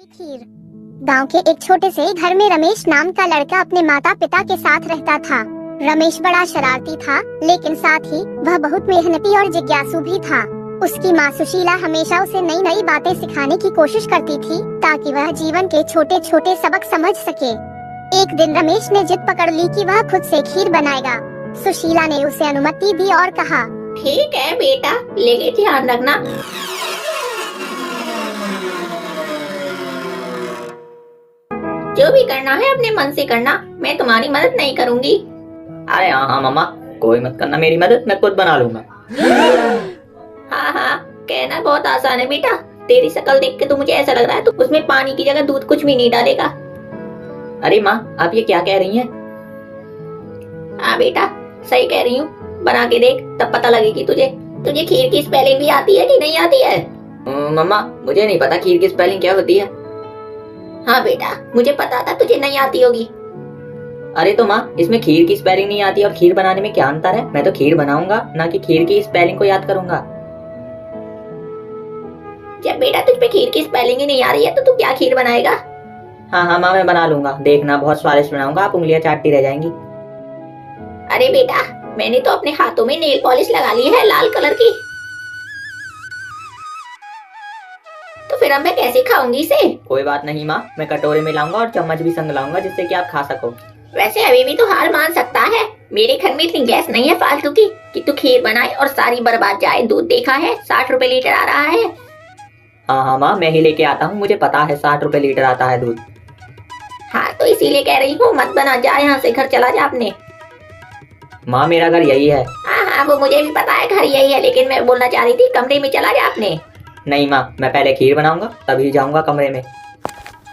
खीर। गांव के एक छोटे से घर में रमेश नाम का लड़का अपने माता पिता के साथ रहता था। रमेश बड़ा शरारती था, लेकिन साथ ही वह बहुत मेहनती और जिज्ञासु भी था। उसकी माँ सुशीला हमेशा उसे नई नई बातें सिखाने की कोशिश करती थी, ताकि वह जीवन के छोटे छोटे सबक समझ सके। एक दिन रमेश ने जिद पकड़ ली कि वह खुद से खीर बनाएगा। सुशीला ने उसे अनुमति दी और कहा, ठीक है बेटा, लेकिन ध्यान रखना जो भी करना है अपने मन से करना, मैं तुम्हारी मदद नहीं करूंगी। अरे हाँ मम्मा, कोई मत करना मेरी मदद, मैं खुद बना लूंगा। हाँ, कहना बहुत आसान है बेटा। तेरी शक्ल देख के तो मुझे ऐसा लग रहा है तो उसमें पानी की जगह दूध कुछ भी नहीं डालेगा। अरे माँ, आप ये क्या कह रही हैं? हाँ बेटा, सही कह रही हूँ। बना के देख, तब पता लगेगी तुझे। तुझे खीर की स्पेलिंग भी आती है कि नहीं आती है? मम्मा, मुझे नहीं पता खीर की स्पेलिंग क्या होती है। हाँ बेटा, मुझे पता था तुझे नहीं आती होगी। अरे तो माँ, इसमें खीर की स्पेलिंग नहीं आती और खीर बनाने में क्या अंतर है? मैं तो खीर बनाऊंगा, ना कि खीर की स्पेलिंग को याद करूंगा। जब बेटा तुझ पे खीर की स्पेलिंग ही नहीं आ रही है तो तू क्या खीर बनाएगा? हाँ माँ, मैं बना लूंगा, देखना बहुत स्वादिष्ट बनाऊंगा, आप उंगलियां चाटती रह जाएंगी। अरे बेटा, मैंने तो अपने हाथों में नेल पॉलिश लगा ली है लाल कलर की, तो फिर अब मैं कैसे खाऊंगी इसे? कोई बात नहीं माँ, मैं कटोरे में लाऊंगा और चम्मच भी संग लाऊंगा, जिससे कि आप खा सको। वैसे अभी भी तो हार मान सकता है। मेरे घर में इतनी गैस नहीं है फालतू की कि तू खीर बनाए और सारी बर्बाद जाए। दूध देखा है, 60 रुपए लीटर आ रहा है। हाँ माँ, मैं ही लेके आता हूँ, मुझे पता है 60 रुपए लीटर आता है दूध। हाँ तो इसीलिए कह रही हूँ, मत बना, जा यहाँ से, घर चला जा अपने। माँ, मेरा घर यही है। हाँ, वो मुझे भी पता है, घर यही है, लेकिन मैं बोलना चाह रही थी कमरे में चला जा अपने। नहीं माँ, मैं पहले खीर बनाऊंगा तभी जाऊंगा कमरे में।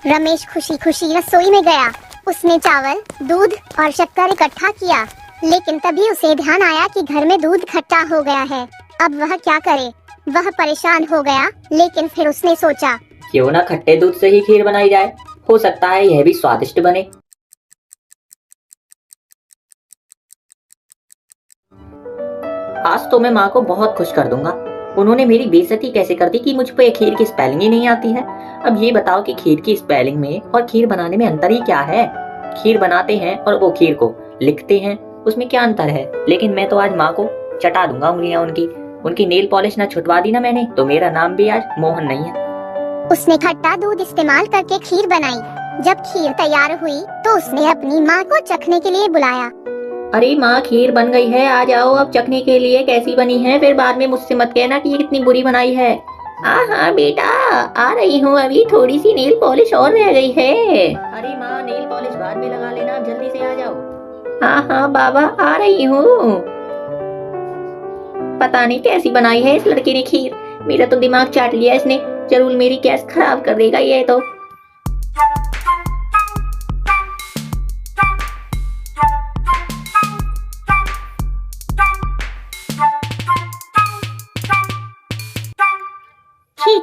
रमेश खुशी खुशी रसोई में गया। उसने चावल, दूध और शक्कर इकट्ठा किया, लेकिन तभी उसे ध्यान आया कि घर में दूध खट्टा हो गया है। अब वह क्या करे? वह परेशान हो गया, लेकिन फिर उसने सोचा, क्यों ना खट्टे दूध से ही खीर बनाई जाए, हो सकता है यह भी स्वादिष्ट बने। आज तो मैं माँ को बहुत खुश कर दूंगा। उन्होंने मेरी बेइज्जती कैसे कर दी कि मुझ पे खीर की स्पेलिंग ही नहीं आती है। अब ये बताओ कि खीर की स्पेलिंग में और खीर बनाने में अंतर ही क्या है? खीर बनाते हैं और वो खीर को लिखते हैं, उसमें क्या अंतर है? लेकिन मैं तो आज माँ को चटा दूंगा उंगलियां उनकी नेल पॉलिश ना छुटवा दी ना मैंने, तो मेरा नाम भी आज मोहन नहीं है। उसने खट्टा दूध इस्तेमाल करके खीर बनाई। जब खीर तैयार हुई तो उसने अपनी माँ को चखने के लिए बुलाया। अरे माँ, खीर बन गई है, आ जाओ अब चखने के लिए। कैसी बनी है? फिर बाद में मुझसे मत कहना कि ये कितनी बुरी बनाई है। हाँ बेटा, आ रही हूँ, अभी थोड़ी सी नेल पॉलिश और रह गई है। अरे माँ, नेल पॉलिश बाद में लगा लेना, आप जल्दी से आ जाओ। हाँ बाबा, आ रही हूँ। पता नहीं कैसी बनाई है इस लड़के ने खीर। मेरा तो दिमाग चाट लिया इसने। जरूर मेरी गैस खराब कर देगा ये तो।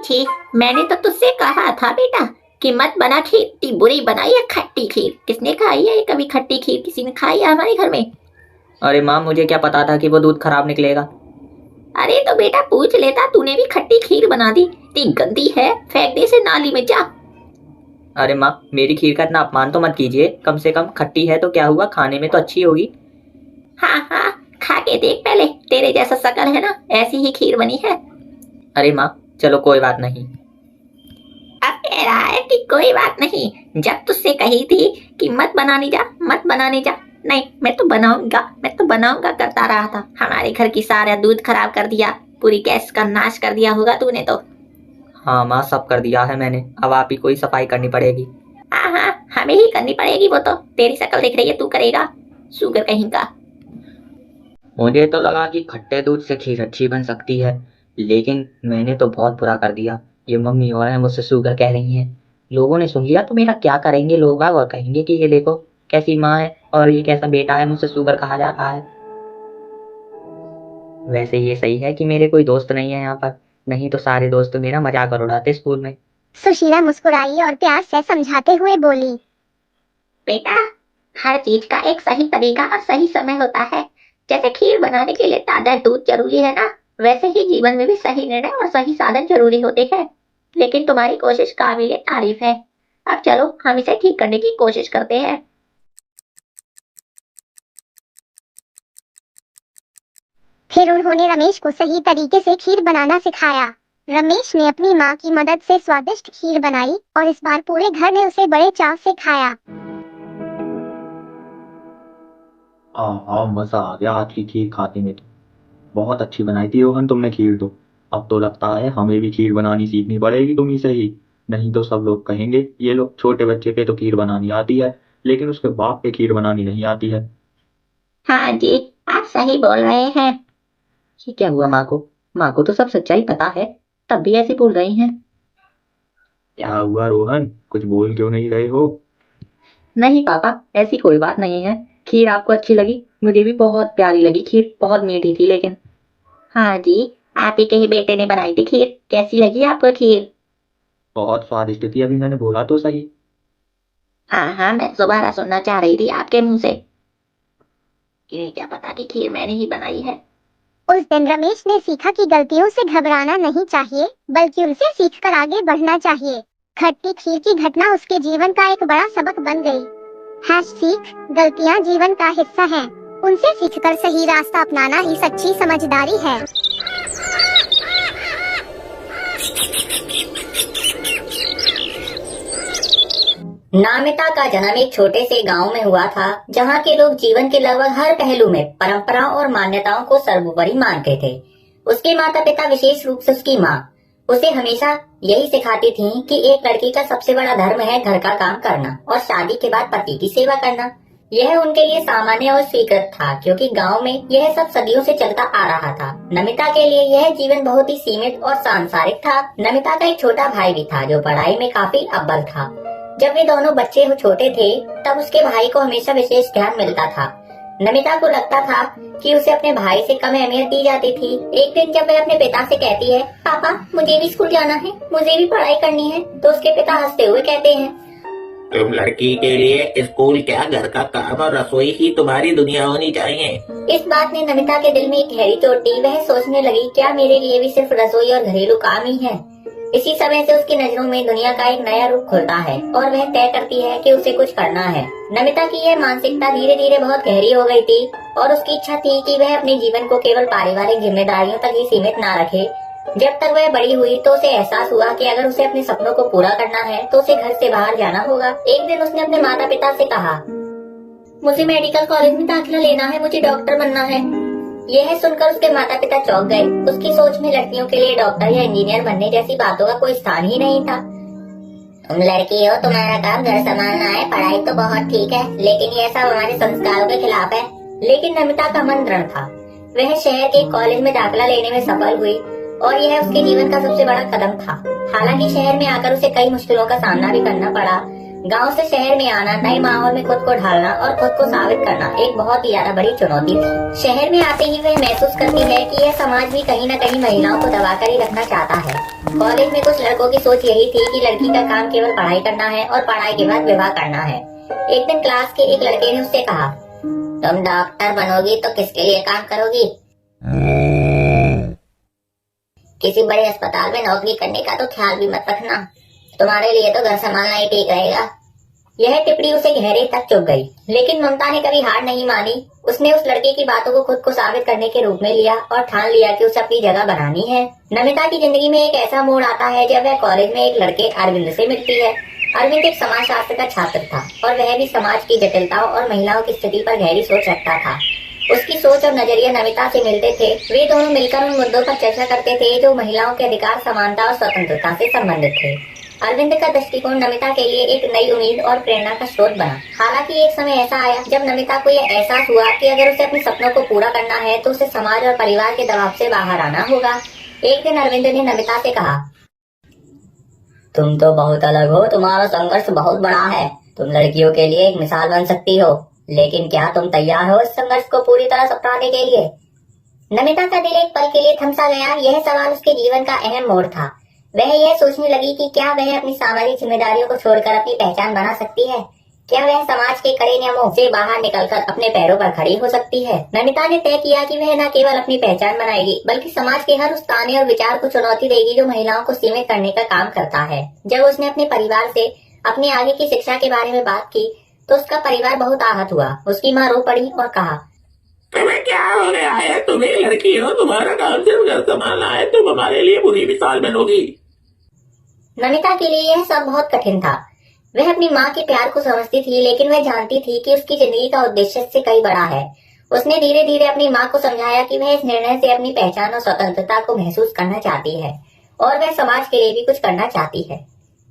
छी, मैंने तो तुझसे कहा था बेटा कि मत बना खीर। इतनी बुरी बनाई है खट्टी खीर। किसने खाई है ये कभी खट्टी खीर? किसी ने खाई है हमारे घर में? अरे माँ, मुझे क्या पता था कि वो दूध खराब निकलेगा। अरे तो बेटा पूछ लेता, तूने भी खट्टी खीर बना दी। इतनी गंदी है, फेंक दे इसे नाली में जा। अरे माँ, मेरी खीर का इतना अपमान तो मत कीजिए, कम से कम खट्टी है तो क्या हुआ, खाने में तो अच्छी होगी। हाँ, खा के देख पहले, तेरे जैसा शकल है ना, ऐसी ही खीर बनी है। अरे माँ, चलो कोई बात नहीं। अब कह रहा है कि कोई बात नहीं। जब तुझसे कही थी कि मत बनाने जा। नहीं, मैं तो बनाऊंगा करता रहा था। हमारे घर की सारा दूध खराब कर दिया, पूरी गैस का नाश कर दिया होगा तूने तो। हाँ माँ, सब कर दिया है मैंने, अब आप ही को ही सफाई करनी पड़ेगी। हाँ, हमें ही करनी पड़ेगी वो तो। तेरी शक्ल देख रही है, तू करेगा, शुगर कहीं का। मुझे तो लगा कि खट्टे दूध से खीर अच्छी बन सकती है, लेकिन मैंने तो बहुत बुरा कर दिया। ये मम्मी और है मुझसे शुगर कह रही हैं। लोगों ने सुन लिया तो मेरा क्या करेंगे लोग बाग, और कहेंगे कि ये देखो कैसी माँ है और ये कैसा बेटा है, मुझसे शुगर कहा जा रहा है। वैसे ये सही है कि मेरे कोई दोस्त नहीं है यहाँ पर, नहीं तो सारे दोस्त मेरा मजाक उड़ाते स्कूल में। सुशीला मुस्कुराई और प्यार से समझाते हुए बोली, बेटा, हर चीज का एक सही तरीका और सही समय होता है। जैसे खीर बनाने के लिए ताजा दूध जरूरी है ना, वैसे ही जीवन में भी सही निर्णय और सही साधन जरूरी होते हैं। लेकिन तुम्हारी कोशिश काबिले तारीफ है। अब चलो हम इसे ठीक करने की कोशिश करते हैं। फिर उन्होंने रमेश को सही तरीके से खीर बनाना सिखाया। रमेश ने अपनी माँ की मदद से स्वादिष्ट खीर बनाई और इस बार पूरे घर ने उसे बड़े चाव से खाया। हाँ, मजा आ गया आज की खीर खाने में। तो बहुत अच्छी बनाई थी रोहन तुमने खीर तो। अब तो लगता है हमें भी खीर बनानी सीखनी पड़ेगी तुम्ही से ही। नहीं तो सब लोग कहेंगे ये लोग छोटे बच्चे पे तो खीर बनानी आती है, लेकिन उसके बाप पे खीर बनानी नहीं आती है। हाँ जी, आप सही बोल रहे हैं। ये क्या हुआ माँ को तो सब सच्चाई पता है, तब भी ऐसे बोल रही हैं। क्या हुआ रोहन, कुछ बोल क्यों नहीं रहे हो? नहीं पापा, ऐसी कोई बात नहीं है। खीर आपको अच्छी लगी, मुझे भी बहुत प्यारी लगी। खीर बहुत मीठी थी लेकिन। हाँ जी, आप ही के ही बेटे ने बनाई थी खीर। कैसी लगी आपको खीर? बहुत स्वादिष्ट थी, अभी मैंने बोला तो सही। हाँ हाँ, मैं दोबारा सुनना चाह रही थी आपके मुंह से। इन्हें क्या पता कि खीर मैंने ही बनाई है। उस दिन रमेश ने सीखा कि गलतियों से घबराना नहीं चाहिए, बल्कि उनसे सीखकर आगे बढ़ना चाहिए। खट्टी खीर की घटना उसके जीवन का एक बड़ा सबक बन गई। सीख, गलतियां जीवन का हिस्सा हैं। उनसे सीखकर सही रास्ता अपनाना ही सच्ची समझदारी है। नमिता का जन्म एक छोटे से गांव में हुआ था, जहां के लोग जीवन के लगभग हर पहलू में परंपराओं और मान्यताओं को सर्वोपरि मानते थे। उसके माता पिता, विशेष रूप से उसकी माँ, उसे हमेशा यही सिखाती थी कि एक लड़की का सबसे बड़ा धर्म है घर का काम करना और शादी के बाद पति की सेवा करना। यह उनके लिए सामान्य और स्वीकृत था, क्योंकि गांव में यह सब सदियों से चलता आ रहा था। नमिता के लिए यह जीवन बहुत ही सीमित और सांसारिक था। नमिता का एक छोटा भाई भी था, जो पढ़ाई में काफी अव्वल था। जब वे दोनों बच्चे छोटे थे, तब उसके भाई को हमेशा विशेष ध्यान मिलता था। नमिता को लगता था कि उसे अपने भाई से कम अहमियत दी जाती थी। एक दिन जब वह अपने पिता से कहती है, पापा मुझे भी स्कूल जाना है, मुझे भी पढ़ाई करनी है, तो उसके पिता हंसते हुए कहते हैं, तुम लड़की के लिए स्कूल क्या, घर का काम और रसोई ही तुम्हारी दुनिया होनी चाहिए। इस बात ने नमिता के दिल में एक गहरी चोट दी। वह सोचने लगी, क्या मेरे लिए भी सिर्फ रसोई और घरेलू काम ही है? इसी समय से उसकी नजरों में दुनिया का एक नया रूप खुलता है और वह तय करती है कि उसे कुछ करना है। नमिता की यह मानसिकता धीरे धीरे बहुत गहरी हो गई थी और उसकी इच्छा थी कि वह अपने जीवन को केवल पारिवारिक जिम्मेदारियों तक ही सीमित न रखे। जब तक वह बड़ी हुई तो उसे एहसास हुआ कि अगर उसे अपने सपनों को पूरा करना है तो उसे घर से बाहर जाना होगा। एक दिन उसने अपने माता पिता से कहा, मुझे मेडिकल कॉलेज में दाखिला लेना है, मुझे डॉक्टर बनना है। यह सुनकर उसके माता पिता चौंक गए। उसकी सोच में लड़कियों के लिए डॉक्टर या इंजीनियर बनने जैसी बातों का कोई स्थान ही नहीं था। तुम लड़की हो, तुम्हारा काम घर संभालना है, पढ़ाई तो बहुत ठीक है, लेकिन यह सब हमारे संस्कारों के खिलाफ है। लेकिन नमिता का मन दृढ़ था। वह शहर के कॉलेज में दाखिला लेने में सफल हुई और यह उसके जीवन का सबसे बड़ा कदम था। हालांकि शहर में आकर उसे कई मुश्किलों का सामना भी करना पड़ा। गांव से शहर में आना, नए माहौल में खुद को ढालना और खुद को साबित करना एक बहुत ही ज्यादा बड़ी चुनौती थी। शहर में आते ही वह महसूस करती है कि यह समाज भी कहीं न कहीं महिलाओं को दबाकर ही रखना चाहता है। कॉलेज में कुछ लड़कों की सोच यही थी कि लड़की का काम केवल पढ़ाई करना है और पढ़ाई के बाद विवाह करना है। एक दिन क्लास के एक लड़के ने उससे कहा, तुम डॉक्टर बनोगी तो किसके लिए काम करोगी? किसी बड़े अस्पताल में नौकरी करने का तो ख्याल भी मत रखना, तुम्हारे लिए तो घर संभालना ही ठीक रहेगा। यह टिप्पणी उसे गहरे तक चुभ गई, लेकिन ममता ने कभी हार नहीं मानी। उसने उस लड़के की बातों को खुद को साबित करने के रूप में लिया और ठान लिया कि उसे अपनी जगह बनानी है। नमिता की जिंदगी में एक ऐसा मोड़ आता है जब वह कॉलेज में एक लड़के अरविंद से मिलती है। अरविंद एक समाजशास्त्र का छात्र था और वह भी समाज की जटिलताओं और महिलाओं की स्थिति पर गहरी सोच रखता था। उसकी सोच और नजरिया नमिता से मिलते थे। वे दोनों मिलकर उन मुद्दों पर चर्चा करते थे जो महिलाओं के अधिकार, समानता और स्वतंत्रता से संबंधित थे। अरविंद का दृष्टिकोण नमिता के लिए एक नई उम्मीद और प्रेरणा का स्रोत बना। हालांकि एक समय ऐसा आया जब नमिता को यह एहसास हुआ कि अगर उसे अपने सपनों को पूरा करना है तो उसे समाज और परिवार के दबाव से बाहर आना होगा। एक दिन अरविंद ने नमिता से कहा, तुम तो बहुत अलग हो, तुम्हारा संघर्ष बहुत बड़ा है, तुम लड़कियों के लिए एक मिसाल बन सकती हो, लेकिन क्या तुम तैयार हो इस संघर्ष को पूरी तरह सपनाने के लिए? नमिता का दिल एक पल के लिए थमसा गया। यह सवाल उसके जीवन का अहम मोड़ था। वह यह सोचने लगी कि क्या वह अपनी सामाजिक जिम्मेदारियों को छोड़कर अपनी पहचान बना सकती है। क्या वह समाज के कड़े नियमों से बाहर निकलकर अपने पैरों पर खड़ी हो सकती है? नमिता ने तय किया कि वह न केवल अपनी पहचान बनाएगी बल्कि समाज के हर उस ताने और विचार को चुनौती देगी जो महिलाओं को सीमित करने का काम करता है। जब उसने अपने परिवार से अपनी आगे की शिक्षा के बारे में बात की तो उसका परिवार बहुत आहत हुआ। उसकी माँ रो पड़ी और कहा, तुम्हें क्या हो गया है? तुम एक लड़की हो, तुम्हारा काम सिर्फ घर संभालना है, तुम हमारे लिए बुरी मिसाल बनोगी। नमिता के लिए यह सब बहुत कठिन था। वह अपनी माँ के प्यार को समझती थी, लेकिन वह जानती थी कि उसकी जिंदगी का उद्देश्य से कई बड़ा है। उसने धीरे धीरे अपनी माँ को समझाया कि वह इस निर्णय से अपनी पहचान और स्वतंत्रता को महसूस करना चाहती है और वह समाज के लिए भी कुछ करना चाहती है।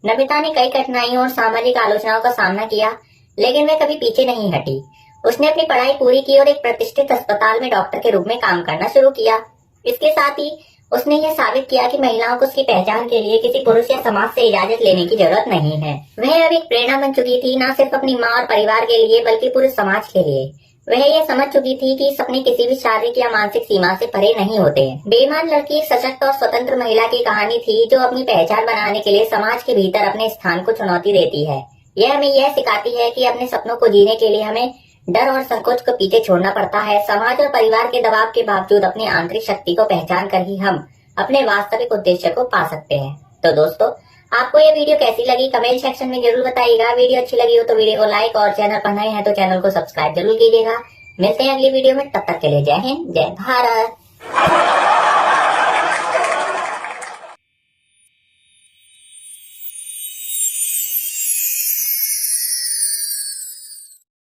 नमिता ने कई कठिनाइयों और सामाजिक आलोचनाओं का सामना किया, लेकिन वह कभी पीछे नहीं हटी। उसने अपनी पढ़ाई पूरी की और एक प्रतिष्ठित अस्पताल में डॉक्टर के रूप में काम करना शुरू किया। इसके साथ ही उसने यह साबित किया कि महिलाओं को उसकी पहचान के लिए किसी पुरुष या समाज से इजाजत लेने की जरूरत नहीं है। वह अब एक प्रेरणा बन चुकी थी, न सिर्फ अपनी माँ और परिवार के लिए बल्कि पूरे समाज के लिए। वह यह समझ चुकी थी कि सपने किसी भी शारीरिक या मानसिक सीमा से परे नहीं होते हैं। बेईमान लड़की एक सशक्त और स्वतंत्र महिला की कहानी थी जो अपनी पहचान बनाने के लिए समाज के भीतर अपने स्थान को चुनौती देती है। यह हमें यह सिखाती है कि अपने सपनों को जीने के लिए हमें डर और संकोच को पीछे छोड़ना पड़ता है। समाज और परिवार के दबाव के बावजूद अपनी आंतरिक शक्ति को पहचान कर ही हम अपने वास्तविक उद्देश्य को पा सकते हैं। तो दोस्तों, आपको ये वीडियो कैसी लगी कमेंट सेक्शन में जरूर बताइएगा। वीडियो अच्छी लगी हो तो वीडियो को लाइक और चैनल पर नए हैं तो चैनल को सब्सक्राइब जरूर कीजिएगा। मिलते हैं अगली वीडियो में, तब तक के लिए जय हिंद, जय भारत।